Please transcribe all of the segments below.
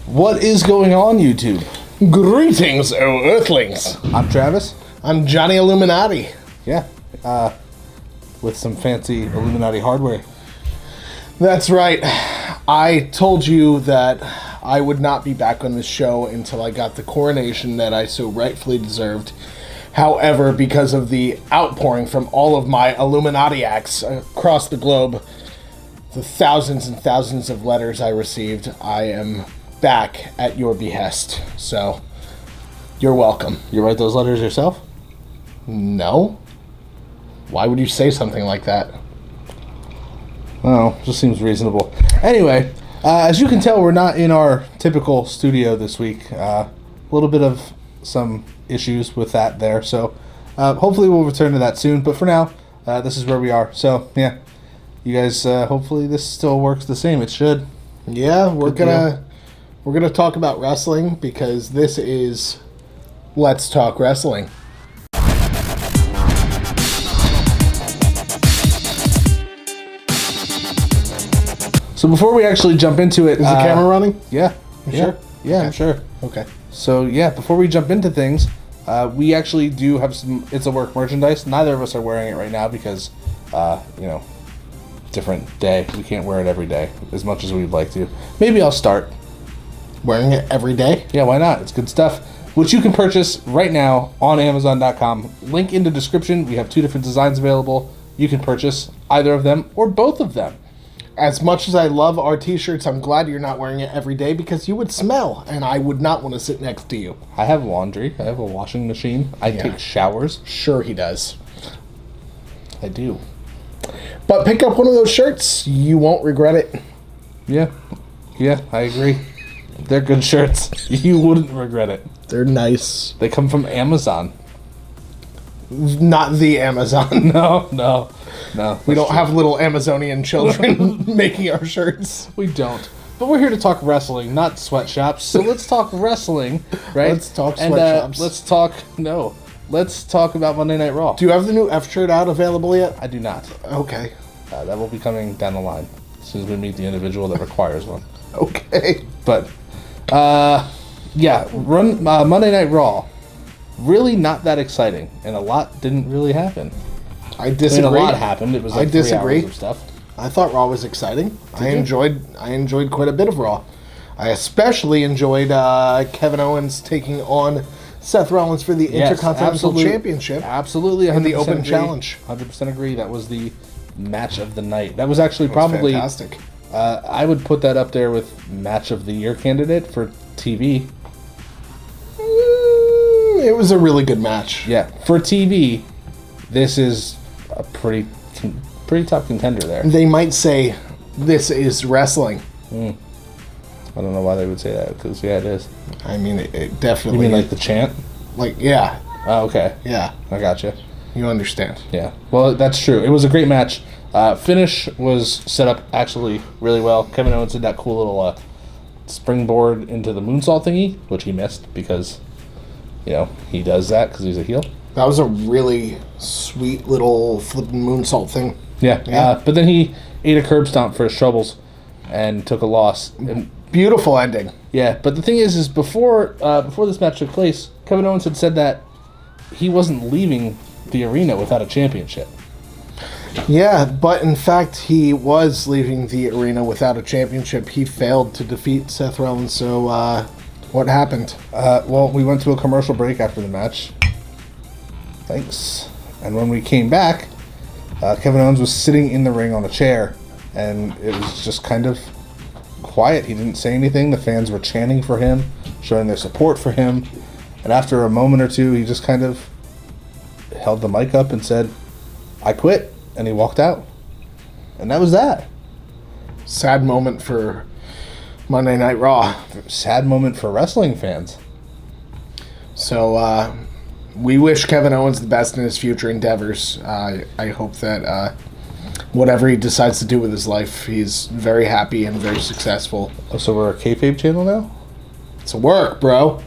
What is going on, YouTube? Greetings, O Earthlings. I'm Travis. I'm Johnny Illuminati. Yeah, with some fancy Illuminati hardware. That's right. I told you that I would not be back on this show until I got the coronation that I so rightfully deserved. However, because of the outpouring from all of my Illuminatiacs across the globe, the thousands and thousands of letters I received, I am back at your behest. So, you're welcome. You write those letters yourself? No? Why would you say something like that? Oh, just seems reasonable. Anyway, as you can tell, we're not in our typical studio this week. A little bit of some issues with that there. So, hopefully we'll return to that soon. But for now, this is where we are. So, yeah. You guys, hopefully this still works the same. It should. Yeah, we're gonna talk about wrestling because this is Let's Talk Wrestling. So before we actually jump into it, Is the camera running? Yeah. Sure? Yeah, Okay. I'm sure. Okay. So yeah, before we jump into things, we actually do have some It's a Work merchandise. Neither of us are wearing it right now because, different day. We can't wear it every day as much as we'd like to. Maybe I'll start. Wearing it every day? Yeah, why not? It's good stuff. Which you can purchase right now on Amazon.com. Link in the description. We have 2 different designs available. You can purchase either of them or both of them. As much as I love our t-shirts, I'm glad you're not wearing it every day because you would smell, and I would not want to sit next to you. I have laundry. I have a washing machine. I take showers. Sure he does. I do. But pick up one of those shirts. You won't regret it. Yeah. Yeah, I agree. They're good shirts. You wouldn't regret it. They're nice. They come from Amazon. Not the Amazon. No. We don't have little Amazonian children making our shirts. We don't. But we're here to talk wrestling, not sweatshops. So let's talk wrestling, right? Let's talk sweatshops. Let's talk about Monday Night Raw. Do you have the new F shirt out available yet? I do not. Okay. That will be coming down the line as soon as we meet the individual that requires one. Okay. But, Monday Night Raw. Really not that exciting, and a lot didn't really happen. I disagree. A lot happened. It was like 3 hours of stuff. I thought Raw was exciting. I enjoyed quite a bit of Raw. I especially enjoyed Kevin Owens taking on Seth Rollins for the Intercontinental Championship. Absolutely, and the Open Challenge. 100% agree. That was the match of the night. That was actually probably fantastic. I would put that up there with match of the year candidate for TV. It was a really good match. Yeah, for TV, this is a pretty tough contender there. They might say this is wrestling. I don't know why they would say that, because it is. I mean, it definitely. You mean like the chant? Like, yeah. Oh, okay. Yeah. I gotcha. You understand. Yeah. Well, that's true. It was a great match. Finish was set up actually really well. Kevin Owens did that cool little springboard into the moonsault thingy, which he missed because, he does that because he's a heel. That was a really sweet little flipping moonsault thing. Yeah. But then he ate a curb stomp for his troubles and took a loss. And, beautiful ending. Yeah, but the thing is before this match took place, Kevin Owens had said that he wasn't leaving the arena without a championship. Yeah, but in fact, he was leaving the arena without a championship. He failed to defeat Seth Rollins, so what happened? Well, we went to a commercial break after the match. Thanks. And when we came back, Kevin Owens was sitting in the ring on a chair, and it was just kind of quiet. He didn't say anything. The fans were chanting for him, showing their support for him. And after a moment or two, he just kind of held the mic up and said, "I quit." And he walked out. And that was that. Sad moment for Monday Night Raw. Sad moment for wrestling fans. So, we wish Kevin Owens the best in his future endeavors. I hope that whatever he decides to do with his life, he's very happy and very successful. Oh, so we're a kayfabe channel now? It's a work, bro.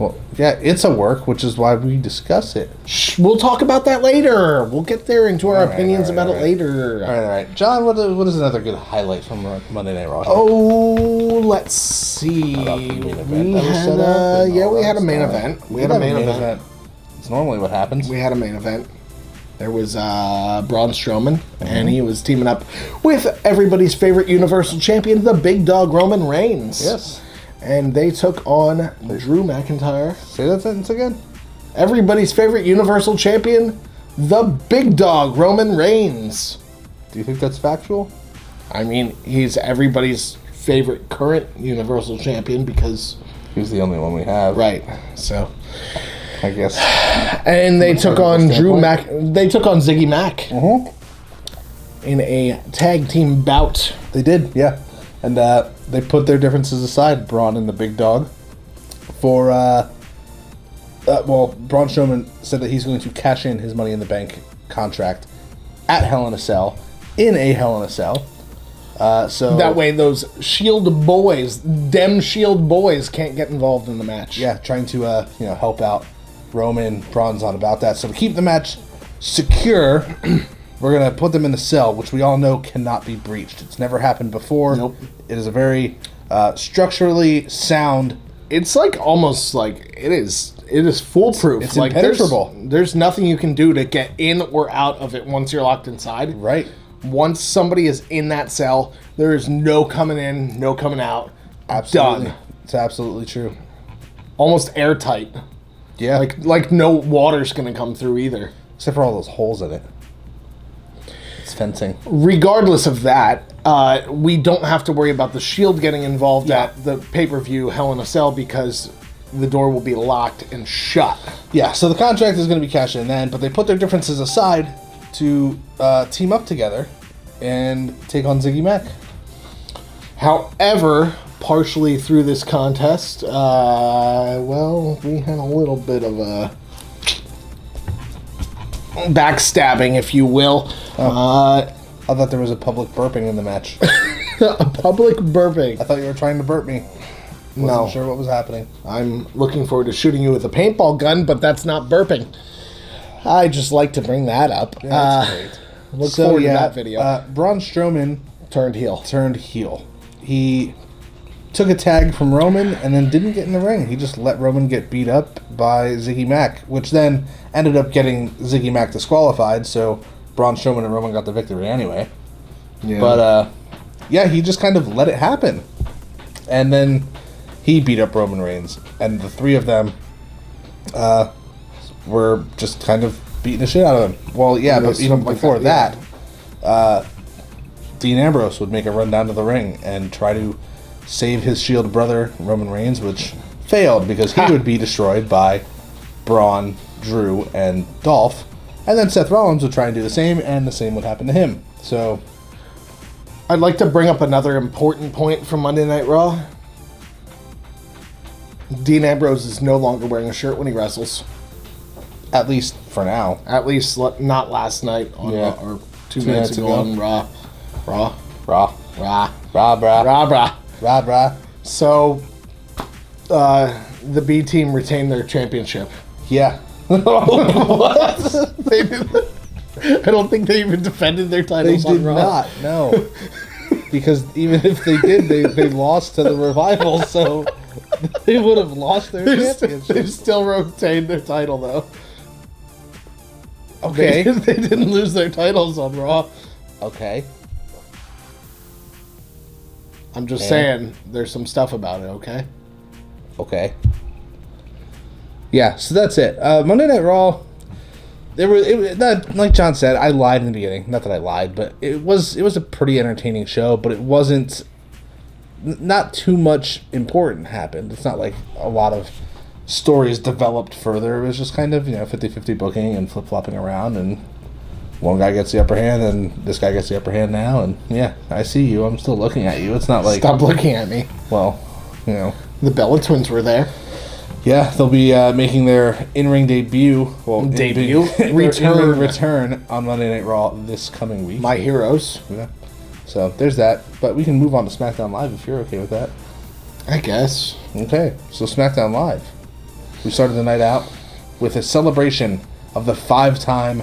Well, yeah, it's a work, which is why we discuss it. Shh, we'll talk about that later. We'll get there into our opinions about it later. All right. John, what is another good highlight from Monday Night Raw? Oh, let's see. We had a main event. We had a main event. It's normally what happens. We had a main event. There was Braun Strowman, and he was teaming up with everybody's favorite Universal Champion, the Big Dog Roman Reigns. Yes. And they took on Drew McIntyre. Say that sentence again. Everybody's favorite Universal Champion, the Big Dog Roman Reigns. Do you think that's factual? I mean, he's everybody's favorite current Universal Champion because he's the only one we have. Right. So I guess. And they took on They took on Ziggy Mac in a tag team bout. They did, yeah. And they put their differences aside, Braun and the Big Dog, for, Braun Strowman said that he's going to cash in his Money in the Bank contract at Hell in a Cell, in a Hell in a Cell. So that way those Shield boys, Shield boys can't get involved in the match. Yeah, trying to, help out Roman. Braun's on about that. So to keep the match secure, we're going to put them in the cell, which we all know cannot be breached. It's never happened before. Nope. It is a very structurally sound. It's like almost like it is foolproof. It's like impenetrable. There's nothing you can do to get in or out of it once you're locked inside. Right. Once somebody is in that cell, there is no coming in, no coming out. Absolutely. Done. It's absolutely true. Almost airtight. Yeah. Like no water's going to come through either. Except for all those holes in it. It's fencing. Regardless of that, we don't have to worry about the Shield getting involved at the pay-per-view Hell in a Cell because the door will be locked and shut. Yeah, so the contract is going to be cashed in then, but they put their differences aside to team up together and take on Ziggy Mac. However, partially through this contest, we had a little bit of a backstabbing, if you will. I thought there was a public burping in the match. A public burping. I thought you were trying to burp me. Wasn't sure what was happening. I'm looking forward to shooting you with a paintball gun, but that's not burping. I just like to bring that up. Yeah, that's great. Look forward to that video. Braun Strowman turned heel. He took a tag from Roman and then didn't get in the ring. He just let Roman get beat up by Ziggy Mac, which then ended up getting Ziggy Mac disqualified, so Braun Strowman and Roman got the victory anyway. Yeah. But, he just kind of let it happen. And then he beat up Roman Reigns, and the three of them were just kind of beating the shit out of him. Well, yeah, but even before that, Dean Ambrose would make a run down to the ring and try to save his Shield brother, Roman Reigns, which failed because he would be destroyed by Braun, Drew, and Dolph. And then Seth Rollins would try and do the same, and the same would happen to him. So, I'd like to bring up another important point from Monday Night Raw. Dean Ambrose is no longer wearing a shirt when he wrestles. At least for now. At least not last night on Raw, or two minutes ago on Raw. So, the B team retained their championship. Yeah. What? They didn't, I don't think they even defended their titles on Raw. They did not, no. Because even if they did, they lost to the Revival, so they would have lost their championship. They still retained their title, though. Okay. They didn't lose their titles on Raw. Okay. I'm just saying, there's some stuff about it, okay? Okay. Yeah, so that's it. Monday Night Raw, like John said, I lied in the beginning. Not that I lied, but it was a pretty entertaining show, but it wasn't, not too much important happened. It's not like a lot of stories developed further. It was just kind of, 50-50 booking and flip-flopping around, and one guy gets the upper hand, and this guy gets the upper hand now, and yeah, I see you. I'm still looking at you. It's not like... Stop looking at me. Well, The Bella Twins were there. Yeah, they'll be making their in-ring debut. Well, return on Monday Night Raw this coming week. My heroes. Yeah. So there's that. But we can move on to SmackDown Live if you're okay with that. I guess. Okay, so SmackDown Live. we started the night out with a celebration of the 5-time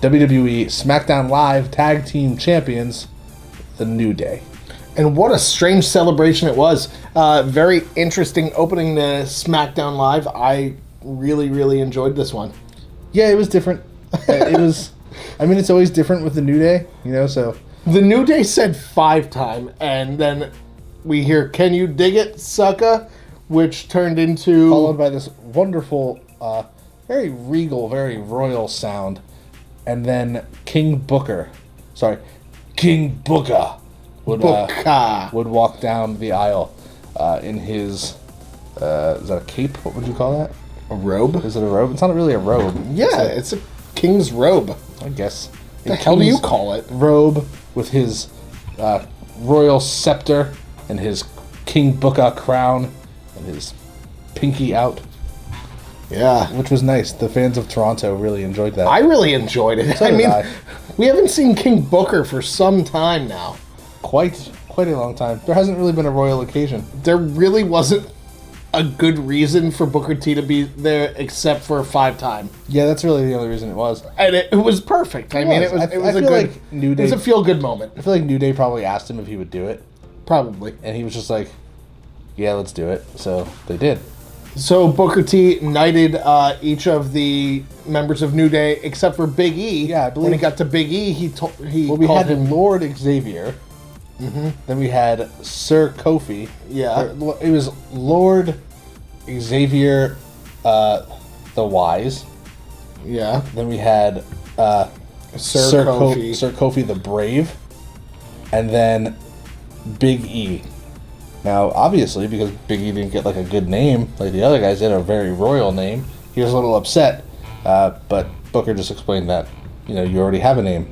WWE SmackDown Live Tag Team Champions, The New Day. And what a strange celebration it was. Very interesting opening to SmackDown Live. I really, really enjoyed this one. Yeah, it was different. It was, I mean, it's always different with The New Day, so. The New Day said 5-time, and then we hear, "Can you dig it, sucker?" Which turned into... Followed by this wonderful, very regal, very royal sound. And then King Booker would walk down the aisle in his, is that a cape? What would you call that? A robe? Is it a robe? It's not really a robe. Yeah, it's a king's robe. I guess. The hell do you call it? Robe with his royal scepter and his King Booker crown and his pinky out. Yeah. Which was nice. The fans of Toronto really enjoyed that. I really enjoyed it. So did I. We haven't seen King Booker for some time now. Quite a long time. There hasn't really been a royal occasion. There really wasn't a good reason for Booker T to be there except for a 5-time. Yeah, that's really the only reason it was. And it was perfect. It was a good, like New Day, it was a feel-good moment. I feel like New Day probably asked him if he would do it. Probably. And he was just like, yeah, let's do it. So they did. So Booker T knighted each of the members of New Day except for Big E. Yeah, I believe. When he got to Big E, we had him Lord Xavier. Mm-hmm. Then we had Sir Kofi. Yeah. It was Lord Xavier the Wise. Yeah. Then we had Sir Kofi. Sir Kofi the Brave. And then Big E. Now, obviously, because Big E didn't get like a good name, like the other guys did, a very royal name, he was a little upset. But Booker just explained that, you already have a name.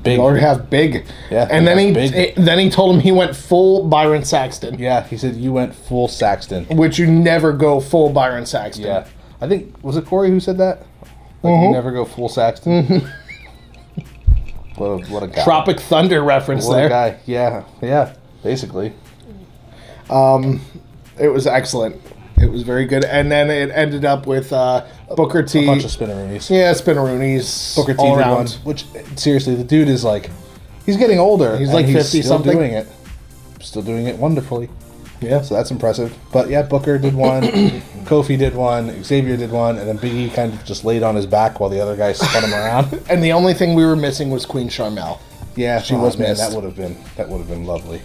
Big. You already have Big. Yeah. And then he told him he went full Byron Saxton. Yeah, he said you went full Saxton. Which you never go full Byron Saxton. Yeah. I think, was it Corey who said that? Like, you never go full Saxton? What a guy. Tropic Thunder reference what there. A guy. Yeah, basically. It was excellent. It was very good. And then it ended up with Booker T. A bunch of spinneroonies. Yeah, spinneroonies. Booker T all did around. one. Which, seriously, the dude is like, he's getting older. He's like 50 still something. doing it. Still doing it wonderfully. Yeah. So that's impressive. But yeah, Booker did one, Kofi did one, Xavier did one, and then Big E kind of just laid on his back while the other guy spun him around. And the only thing we were missing was Queen Charmel. Yeah, she was missed. That would have been lovely.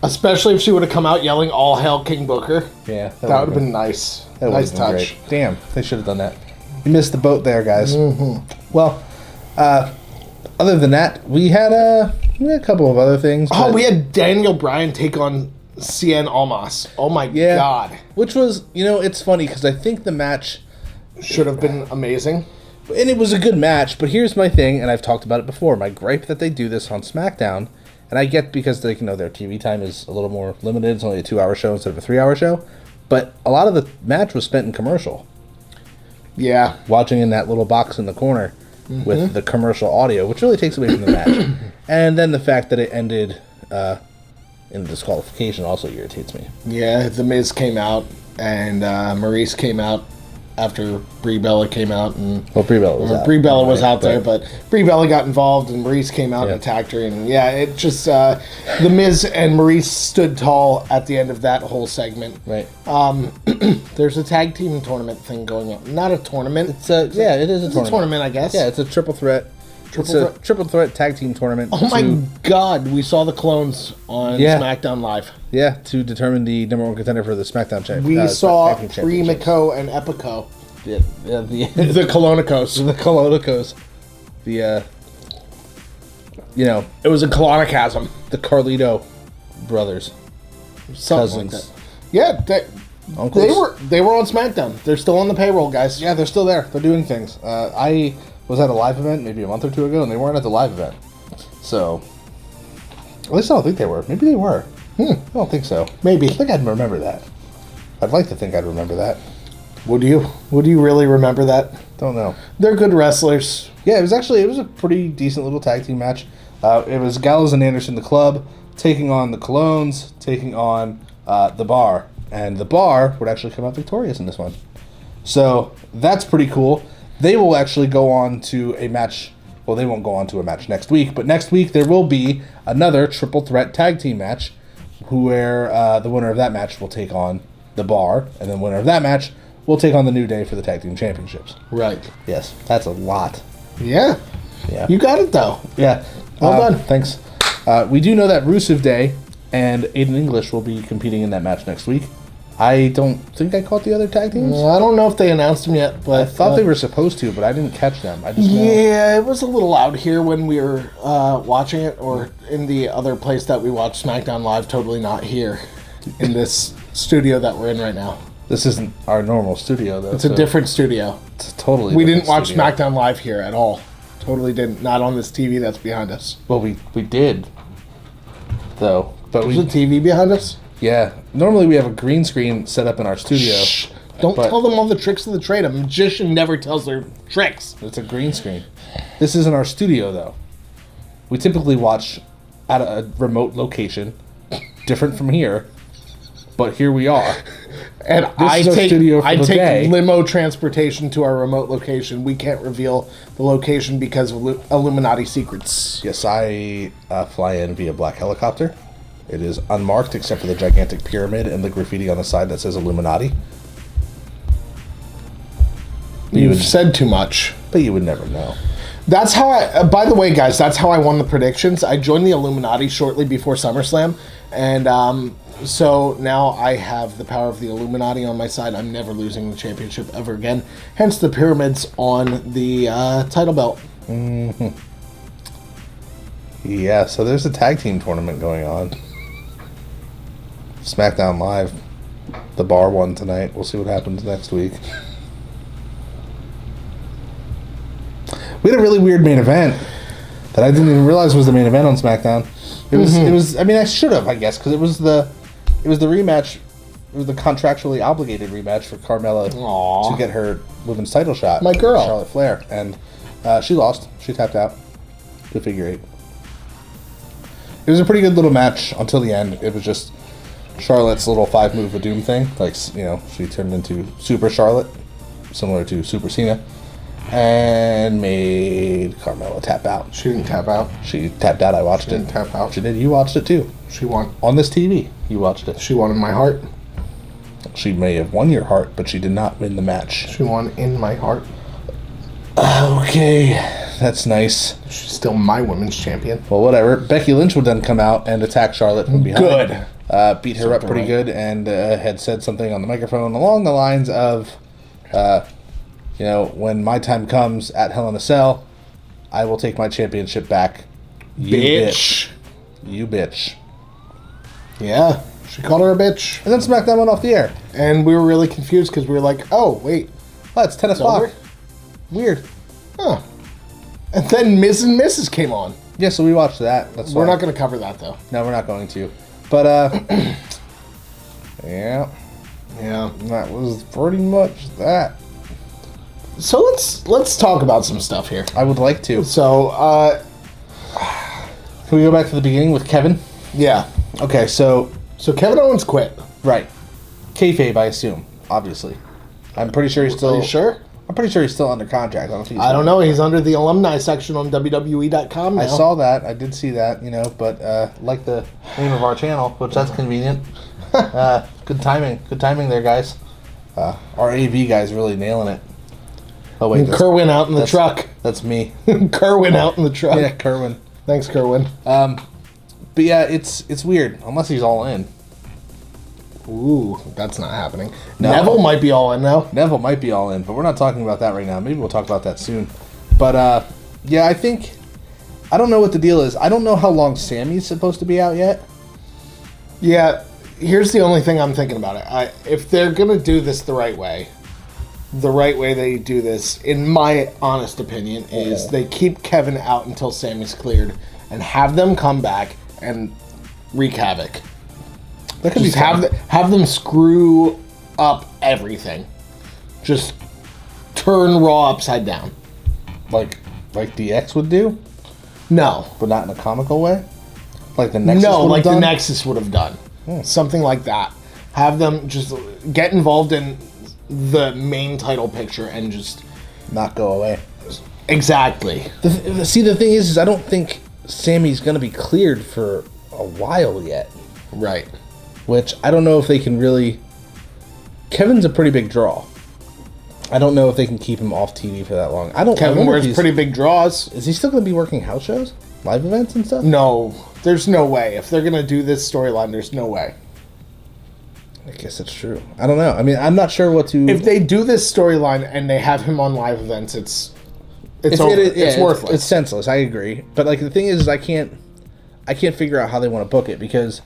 Especially if she would have come out yelling "All Hail King Booker." Yeah, that would have been nice. That nice would have been touch. Great. Damn, they should have done that. You missed the boat there, guys. Mm-hmm. Well, other than that, we had a couple of other things. Oh, we had Daniel Bryan take on Cien Almas. Oh my God! Which was, it's funny because I think the match should have been amazing. And it was a good match, but here's my thing, and I've talked about it before. My gripe that they do this on SmackDown, and I get because their TV time is a little more limited. It's only a 2-hour show instead of a 3-hour show. But a lot of the match was spent in commercial. Yeah. Watching in that little box in the corner with the commercial audio, which really takes away from the match. And then the fact that it ended in disqualification also irritates me. Yeah, The Miz came out, and Maurice came out after Brie Bella came out. Well, Brie Bella was out. Brie Bella was out there, but Brie Bella got involved, and Maurice came out and attacked her. And it just, The Miz and Maurice stood tall at the end of that whole segment. Right. There's a tag team tournament thing going on. Not a tournament. It is a tournament. It's a tournament, I guess. Yeah, it's a triple threat. Triple threat tag team tournament. Oh my God, we saw the clones on SmackDown Live. Yeah, to determine the number one contender for the SmackDown championship. We saw Primico and Epico. The Colonicos. The Colonicos. It was a colonicasm. The Carlito brothers. Something cousins. like that. Yeah, uncles. They were on SmackDown. They're still on the payroll, guys. Yeah, they're still there. They're doing things. I was at a live event maybe a month or two ago, and they weren't at the live event. So, at least I don't think they were. Maybe they were. I don't think so. Maybe. I think I'd remember that. I'd like to think I'd remember that. Would you? Would you really remember that? Don't know. They're good wrestlers. Yeah, it was a pretty decent little tag team match. It was Gallows and Anderson, the club, taking on the Colones, taking on the Bar. And the Bar would actually come out victorious in this one. So that's pretty cool. They will actually go on to a match. Well, they won't go on to a match next week, but next week there will be another triple threat tag team match where the winner of that match will take on the Bar, and then winner of that match will take on the New Day for the tag team championships. Right. Yes, that's a lot. Yeah. Yeah. You got it, though. Yeah. Well done. Thanks. We do know that Rusev Day and Aiden English will be competing in that match next week. I don't think I caught the other tag teams. I don't know if they announced them yet, but I thought they were supposed to, but I didn't catch them. I just know. Yeah, it was a little loud here when we were watching it, or in the other place that we watched SmackDown Live, totally not here in this studio that we're in right now. This isn't our normal studio, though. It's a different studio. It's totally We different didn't watch studio. SmackDown Live here at all. Totally didn't. Not on this TV that's behind us. Well, we did, though. But There's a TV behind us? Yeah. Normally we have a green screen set up in our studio. Shh. Don't but tell them all the tricks of the trade. A magician never tells their tricks. It's a green screen. This isn't our studio, though. We typically watch at a remote location, different from here, but here we are. And This is our studio for I the take day. limo transportation to our remote location. We can't reveal the location because of Illuminati secrets. Yes, I fly in via black helicopter. It is unmarked except for the gigantic pyramid and the graffiti on the side that says Illuminati. You've said too much. But you would never know. That's how I... by the way, guys, that's how I won the predictions. I joined the Illuminati shortly before SummerSlam. And so now I have the power of the Illuminati on my side. I'm never losing the championship ever again. Hence the pyramids on the title belt. Mm-hmm. Yeah, so there's a tag team tournament going on. SmackDown Live. The Bar won tonight. We'll see what happens next week. We had a really weird main event that I didn't even realize was the main event on SmackDown. It was. It was. I mean, I should have, I guess, because it was the rematch, it was the contractually obligated rematch for Carmella Aww. to get her women's title shot. My girl. Charlotte Flair, and she lost. She tapped out. Good figure eight. It was a pretty good little match until the end. It was just Charlotte's little 5-move of doom thing. Like, you know, she turned into Super Charlotte, similar to Super Cena, and made Carmella tap out. She didn't tap out. She tapped out. I watched it. Didn't tap out. She did. You watched it too. She won. On this TV. You watched it. She won in my heart. She may have won your heart, but she did not win the match. She won in my heart. Okay. That's nice. She's still my women's champion. Well, whatever. Becky Lynch would then come out and attack Charlotte from behind. Good. Beat her up pretty good and had said something on the microphone along the lines of, you know, when my time comes at Hell in a Cell, I will take my championship back. You bitch. You bitch. Yeah. She called her a bitch. And then SmackDown went off the air. And we were really confused because we were like, oh, wait. Oh, it's 10 o'clock. over? Weird. Huh. And then Ms. and Mrs. came on. Yeah, so we watched that. That's We're fine. not going to cover that, though. No, we're not going to. But, yeah. Yeah. That was pretty much that. So let's talk about some stuff here. I would like to. So, Can we go back to the beginning with Kevin? yeah. Okay, so... So Kevin Owens quit. Right. Kayfabe, I assume. Obviously. I'm pretty sure he's still... Are you sure? I'm pretty sure he's still under contract. I don't think he's I don't know. He's under the alumni section on WWE.com now. I saw that. I did see that, you know, but like the name of our channel, which that's convenient. Good timing. Good timing there, guys. Our AV guy's really nailing it. Oh, wait. And Kerwin out in the truck. That's me. Kerwin out in the truck. Yeah, Kerwin. Thanks, Kerwin. But yeah, it's weird. Unless he's all in. Ooh, that's not happening. No. Neville might be all in now. Neville might be all in, but we're not talking about that right now. Maybe we'll talk about that soon. But, yeah, I don't know what the deal is. I don't know how long Sammy's supposed to be out yet. Yeah, here's the only thing I'm thinking about it. If they're going to do this the right way they do this, in my honest opinion, is they keep Kevin out until Sammy's cleared and have them come back and wreak havoc. That could Just be fun. have them screw up everything. Just turn Raw upside down. Like DX would do, No. but not in a comical way. Like the Nexus No, would like have the done? Nexus would have done. Something like that. Have them just get involved in the main title picture and just not go away. Exactly. The thing is I don't think Sammy's going to be cleared for a while yet. Right. Which I don't know if they can really... Kevin's a pretty big draw. I don't know if they can keep him off TV for that long. Kevin wears pretty big draws. Is he still going to be working house shows? Live events and stuff? No. There's no way. If they're going to do this storyline, there's no way. I guess that's true. I don't know. I mean, I'm not sure what to... If they do this storyline and they have him on live events, it's worthless. It's senseless. I agree. But like the thing is I can't figure out how they want to book it because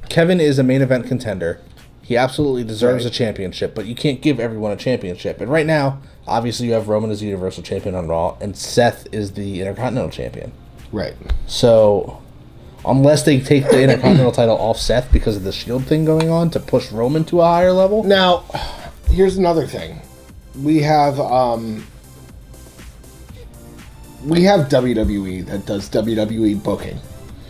Kevin is a main event contender. He absolutely deserves a championship, but you can't give everyone a championship. And right now, obviously, you have Roman as the Universal Champion on Raw, and Seth is the Intercontinental Champion. Right. So, unless they take the Intercontinental title off Seth because of the Shield thing going on to push Roman to a higher level. Now, here's another thing. We have WWE that does WWE booking,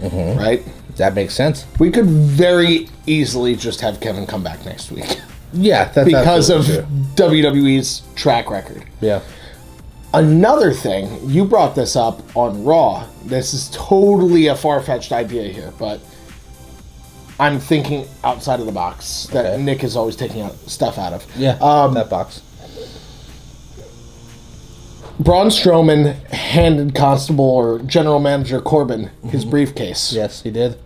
right? That makes sense. We could very easily just have Kevin come back next week. Yeah, that's because of true. WWE's track record. Yeah. Another thing, you brought this up on Raw. This is totally a far-fetched idea here, but I'm thinking outside of the box that Nick is always taking stuff out of. Yeah, that box. Braun Strowman handed Constable or General Manager Corbin his briefcase. Yes, he did.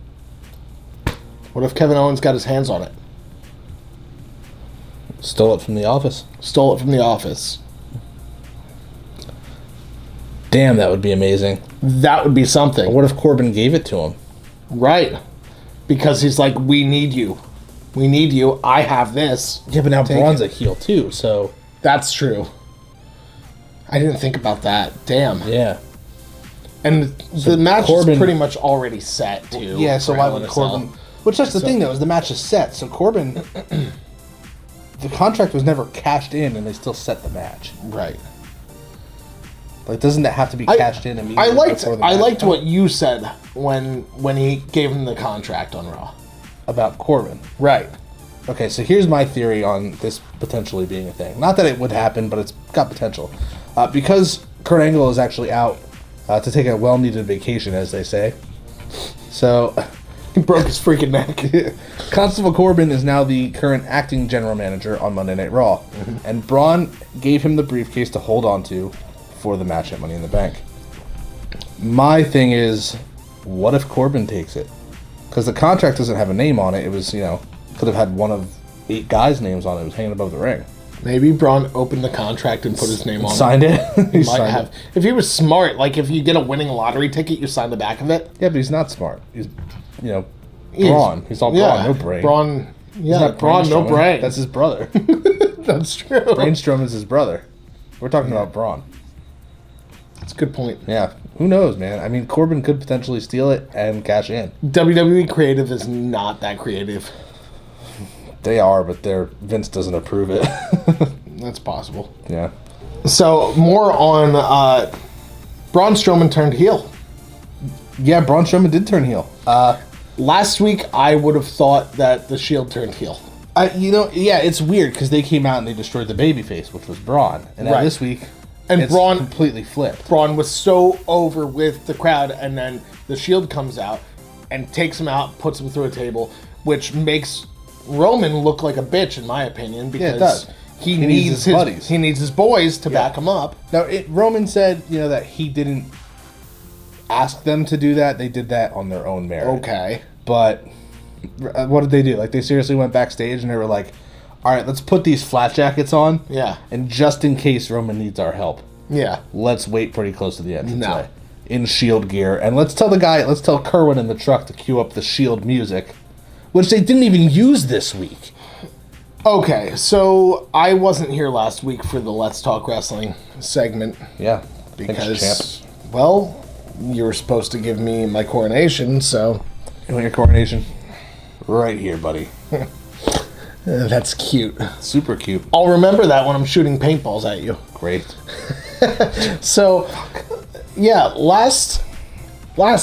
What if Kevin Owens got his hands on it? Stole it from the office. Stole it from the office. Damn, that would be amazing. That would be something. What if Corbin gave it to him? Right. Because he's like, we need you. We need you. I have this. Yeah, but now Braun's a heel too, so... That's true. I didn't think about that. Damn. Yeah. And the match is pretty much already set, too. Yeah, so why would Corbin... Which that's the thing, though, is the match is set. So Corbin... the contract was never cashed in, and they still set the match. Right. Like, doesn't that have to be cashed in immediately? I liked what you said when he gave him the contract on Raw. About Corbin. Right. Okay, so here's my theory on this potentially being a thing. Not that it would happen, but it's got potential. Because Kurt Angle is actually out to take a well-needed vacation, as they say. So... He broke his freaking neck. Constable Corbin is now the current acting general manager on Monday Night Raw. And Braun gave him the briefcase to hold on to for the match at Money in the Bank. My thing is, what if Corbin takes it? Because the contract doesn't have a name on it. It was, could have had one of 8 guys' names on it. It was hanging above the ring. Maybe Braun opened the contract and put his name on Signed it? He might have. If he was smart, like if you get a winning lottery ticket, you sign the back of it. Yeah, but he's not smart. He's, Braun. He's all Braun, no brain. Braun, Braun, no brain. That's his brother. That's true. Braun Strowman's his brother. We're talking about Braun. That's a good point. Yeah. Who knows, man? I mean, Corbin could potentially steal it and cash in. WWE creative is not that creative. They are, but Vince doesn't approve it. That's possible. Yeah. So, more on Braun Strowman turned heel. Yeah, Braun Strowman did turn heel. Last week, I would have thought that the Shield turned heel. It's weird because they came out and they destroyed the babyface, which was Braun. And now this week, and it's Braun completely flipped. Braun was so over with the crowd, and then the Shield comes out and takes him out, puts him through a table, which makes Roman look like a bitch, in my opinion, because it does. He needs his buddies. He needs his boys to back him up. Now, Roman said, that he didn't ask them to do that. They did that on their own merit. Okay. But what did they do? Like, they seriously went backstage and they were like, all right, let's put these flat jackets on. Yeah. And just in case Roman needs our help. Yeah. Let's wait pretty close to the entrance in Shield gear. And let's tell Kerwin in the truck to cue up the Shield music, which they didn't even use this week. Okay, so I wasn't here last week for the Let's Talk Wrestling segment. Yeah. Because, well, you were supposed to give me my coronation, so... You want your coronation? Right here, buddy. That's cute. Super cute. I'll remember that when I'm shooting paintballs at you. Great. So, yeah, last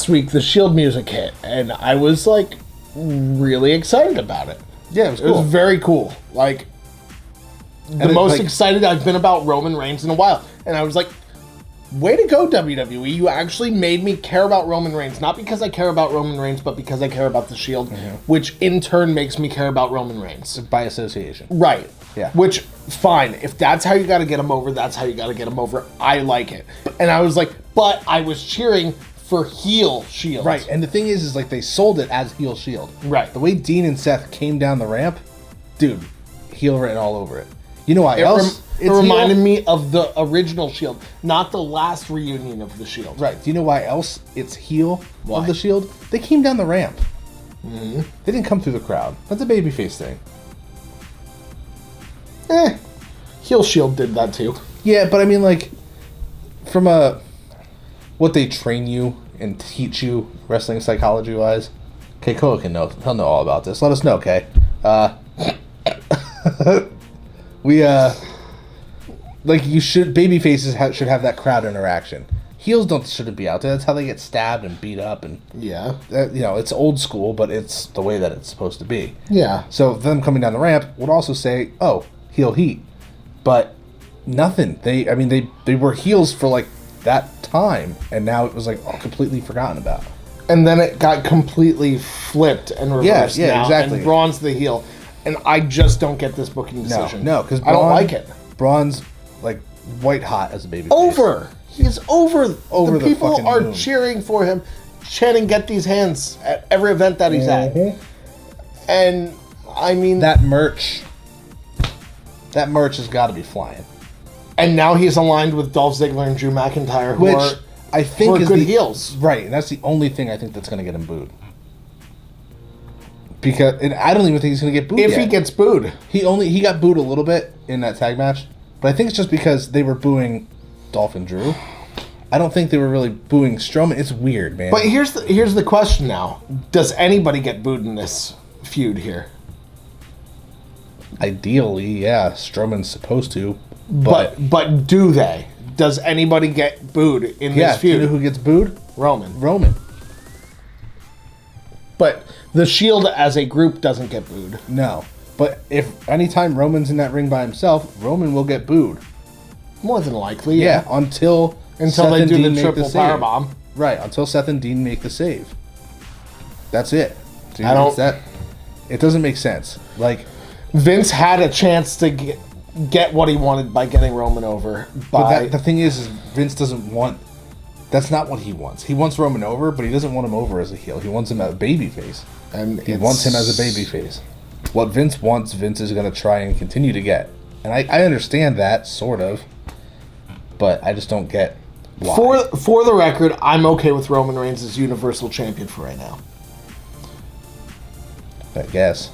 week the Shield music hit, and I was, really excited about it. Yeah, it was cool. It was very cool. Like, the most excited I've been about Roman Reigns in a while. And I was like, way to go, WWE. You actually made me care about Roman Reigns. Not because I care about Roman Reigns, but because I care about the Shield, which in turn makes me care about Roman Reigns. By association. Right. Yeah. Which, fine. If that's how you got to get him over, that's how you got to get him over. I like it. And I was like, but I was cheering for heel Shield. Right. And the thing is like they sold it as heel Shield. Right. The way Dean and Seth came down the ramp, dude, heel written all over it. You know why else? It reminded me of the original Shield, not the last reunion of the Shield. Right. Do you know why else it's heel of the Shield? They came down the ramp. Mm-hmm. They didn't come through the crowd. That's a babyface thing. Heel Shield did that too. Yeah, but I mean, like, from what they train you and teach you wrestling psychology wise. Okay, Koa can know. He'll know all about this. Let us know, okay? Baby faces should have that crowd interaction. Heels shouldn't be out there. That's how they get stabbed and beat up, and it's old school, but it's the way that it's supposed to be. Yeah. So them coming down the ramp would also say, "Oh, heel heat," but nothing. They were heels for like that time, and now it was like completely forgotten about. And then it got completely flipped and reversed. Yeah, now, exactly. And Braun's the heel, and I just don't get this booking decision. No, because I don't like it. Braun's like white hot as a baby. Over. He's over. Over the people fucking are moon. cheering for him, chanting "Get these hands" at every event that he's at. And I mean that merch has got to be flying. And now he's aligned with Dolph Ziggler and Drew McIntyre, who are good heels. Right, and that's the only thing I think that's going to get him booed. Because I don't even think he's going to get booed. If he gets booed, he got booed a little bit in that tag match, but I think it's just because they were booing Dolph and Drew. I don't think they were really booing Strowman. It's weird, man. But here's the question now: does anybody get booed in this feud here? Ideally, yeah, Strowman's supposed to. But do they? Does anybody get booed in this feud? You know who gets booed? Roman. But the Shield as a group doesn't get booed. No. But if anytime Roman's in that ring by himself, Roman will get booed. More than likely, yeah. Until Seth they and do Dean the triple powerbomb. Right, until Seth and Dean make the save. That's it. It doesn't make sense. Like, Vince had a chance to get what he wanted by getting Roman over. But the thing is Vince doesn't want... That's not what he wants. He wants Roman over, but he doesn't want him over as a heel. He wants him as a babyface. And he wants him as a babyface. What Vince wants, Vince is going to try and continue to get. And I understand that, sort of. But I just don't get why. For the record, I'm okay with Roman Reigns as Universal Champion for right now. I guess.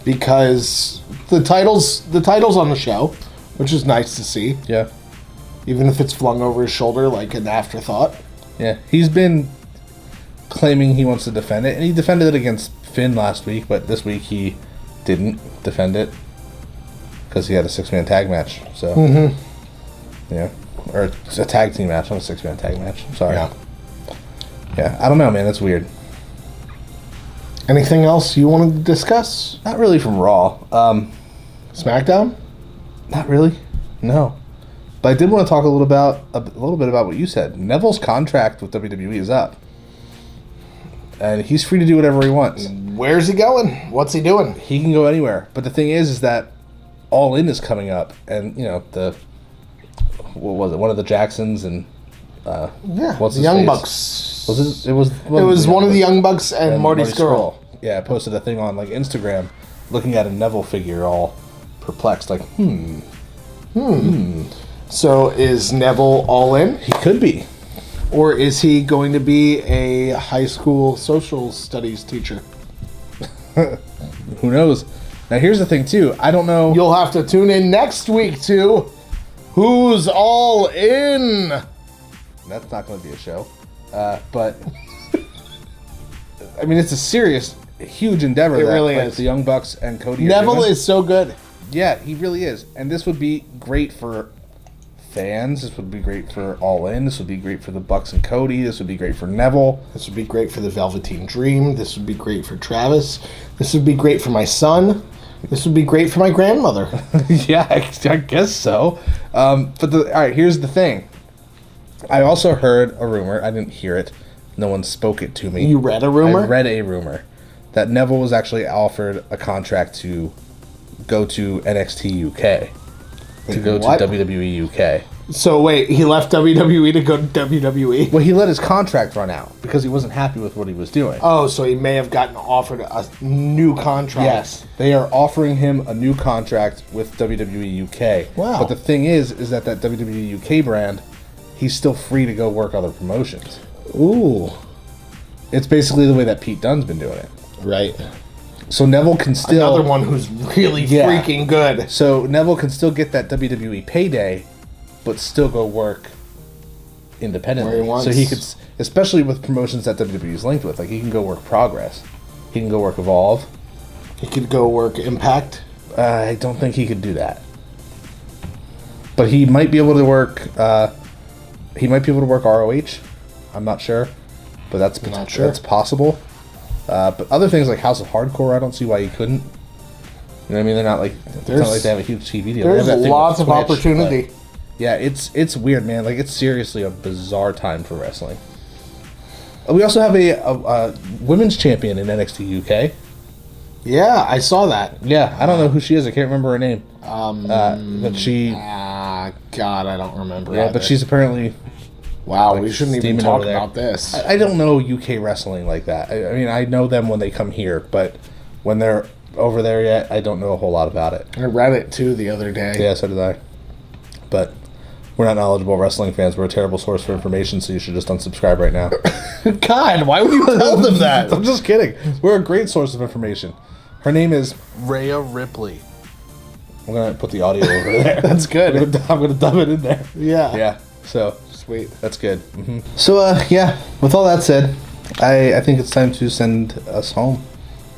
Because the title's on the show, which is nice to see. Yeah. Even if it's flung over his shoulder like an afterthought. Yeah. He's been claiming he wants to defend it, and he defended it against Finn last week, but this week he didn't defend it because he had a 6-man tag match. So, yeah. Or it's a tag team match, not a 6-man tag match. I'm sorry. Yeah. I don't know, man. That's weird. Anything else you wanted to discuss? Not really from Raw. SmackDown? Not really. No. But I did want to talk a little bit about what you said. Neville's contract with WWE is up. And he's free to do whatever he wants. Where's he going? What's he doing? He can go anywhere. But the thing is that All In is coming up. And, what was it? One of the Jacksons and... what's the Young Bucks. It was one of the Young Bucks and Marty Scurll. Yeah, I posted a thing on Instagram looking at a Neville figure all perplexed, like, So is Neville all in? He could be. Or is he going to be a high school social studies teacher? Who knows? Now here's the thing too, I don't know. You'll have to tune in next week to Who's All In? That's not going to be a show. But, I mean, it's a serious, huge endeavor. It really is. The Young Bucks and Cody Neville is so good. Yeah, he really is. And this would be great for fans. This would be great for All In. This would be great for the Bucks and Cody. This would be great for Neville. This would be great for the Velveteen Dream. This would be great for Travis. This would be great for my son. This would be great for my grandmother. Yeah, I guess so. All right, here's the thing. I also heard a rumor. I didn't hear it. No one spoke it to me. You read a rumor? I read a rumor that Neville was actually offered a contract to go to NXT UK. To go What? to WWE UK. So wait, he left WWE to go to WWE? Well, he let his contract run out because he wasn't happy with what he was doing. Oh, so he may have gotten offered a new contract. Yes, they are offering him a new contract with WWE UK. Wow. But the thing is that WWE UK brand, he's still free to go work other promotions. Ooh. It's basically the way that Pete Dunne's been doing it. Right. So Neville can still... Another one who's really freaking good. So Neville can still get that WWE payday, but still go work independently. Where he wants. So he could, especially with promotions that WWE's linked with, like he can go work Progress. He can go work Evolve. He could go work Impact. I don't think he could do that. But he might be able to work... he might be able to work ROH. I'm not sure. But that's that's possible. But other things like House of Hardcore, I don't see why he couldn't. You know what I mean? They're not like it's not like they have a huge TV deal. There's They have that thing lots with of Twitch, opportunity. but yeah, it's weird, man. Like it's seriously a bizarre time for wrestling. We also have a women's champion in NXT UK. Yeah, I saw that. Yeah, I don't know who she is. I can't remember her name. But she. God, I don't remember. Yeah, either. but she's apparently. Wow, we shouldn't even steaming talk over there. about this. I don't know UK wrestling like that. I mean, I know them when they come here, but when they're over there yet, I don't know a whole lot about it. I read it too the other day. Yeah, so did I. But we're not knowledgeable wrestling fans. We're a terrible source for information, so you should just unsubscribe right now. God, why would you tell them that? I'm just kidding. We're a great source of information. Her name is Rhea Ripley. I'm going to put the audio over there. That's good. I'm going to dub it in there. Yeah. Yeah, so... Sweet. That's good. Mm-hmm. So, yeah, with all that said, I think it's time to send us home.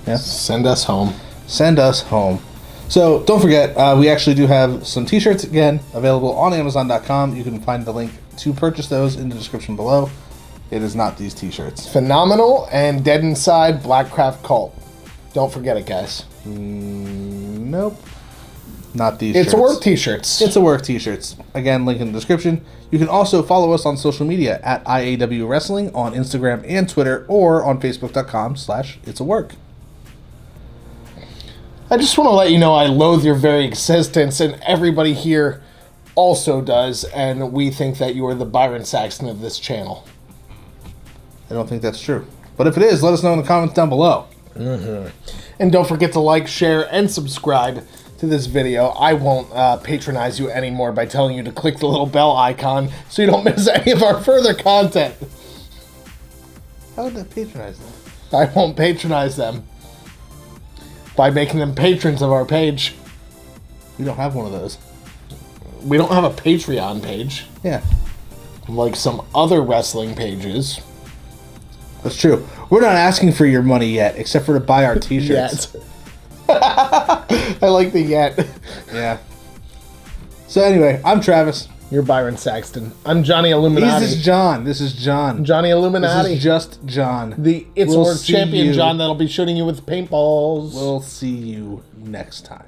Yeah. Send us home. Send us home. So, don't forget, we actually do have some t-shirts, again, available on Amazon.com. You can find the link to purchase those in the description below. It is not these t-shirts. Phenomenal and Dead Inside Blackcraft Cult. Don't forget it, guys. Nope. Not these It's shirts. a work t-shirts. It's a work t-shirts. Again, link in the description. You can also follow us on social media at IAW Wrestling on Instagram and Twitter, or on Facebook.com/it'sawork. I just want to let you know I loathe your very existence, and everybody here also does, and we think that you are the Byron Saxton of this channel. I don't think that's true. But if it is, let us know in the comments down below. And don't forget to like, share, and subscribe to this video. I won't patronize you anymore by telling you to click the little bell icon so you don't miss any of our further content. How would that patronize them? I won't patronize them by making them patrons of our page. We don't have one of those. We don't have a Patreon page Yeah, like some other wrestling pages. that's true. We're not asking for your money yet, except for to buy our t-shirts. Yet. I like the yet. Yeah. So anyway, I'm Travis. You're Byron Saxton. I'm Johnny Illuminati. This is John. This is John. Johnny Illuminati. This is just John. The It's We'll a Work see champion you. John that'll be shooting you with paintballs. We'll see you next time.